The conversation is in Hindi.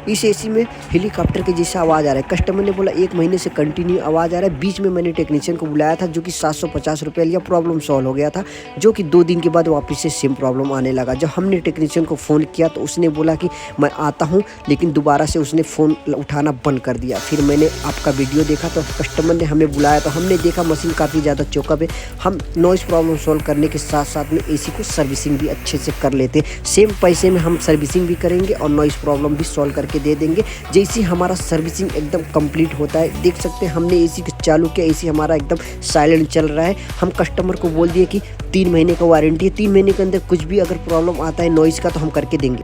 इस एसी में हेलीकॉप्टर के जैसा आवाज़ आ रहा है। कस्टमर ने बोला 1 महीने से कंटिन्यू आवाज़ आ रहा है। बीच में मैंने टेक्नीशियन को बुलाया था जो कि 750 रुपये लिया, प्रॉब्लम सॉल्व हो गया था, जो कि 2 दिन के बाद वापस से सेम प्रॉब्लम आने लगा। जब हमने टेक्नीशियन को फ़ोन किया तो उसने बोला कि मैं आता हूँ, लेकिन दोबारा से उसने फ़ोन उठाना बंद कर दिया। फिर मैंने आपका वीडियो देखा तो कस्टमर ने हमें बुलाया तो हमने देखा मशीन काफ़ी ज़्यादा चौकअप है। हम नॉइज़ प्रॉब्लम सॉल्व करने के साथ साथ में एसी को सर्विसिंग भी अच्छे से कर लेते हैं। सेम पैसे में हम सर्विसिंग भी करेंगे और नॉइज़ प्रॉब्लम भी सॉल्व करके दे देंगे। जैसे हमारा सर्विसिंग एकदम कंप्लीट होता है, देख सकते हैं हमने एसी को चालू किया, एसी हमारा एकदम साइलेंट चल रहा है। हम कस्टमर को बोल दिए कि 3 महीने का वारंटी है, 3 महीने के अंदर कुछ भी अगर प्रॉब्लम आता है नॉइज़ का तो हम करके देंगे।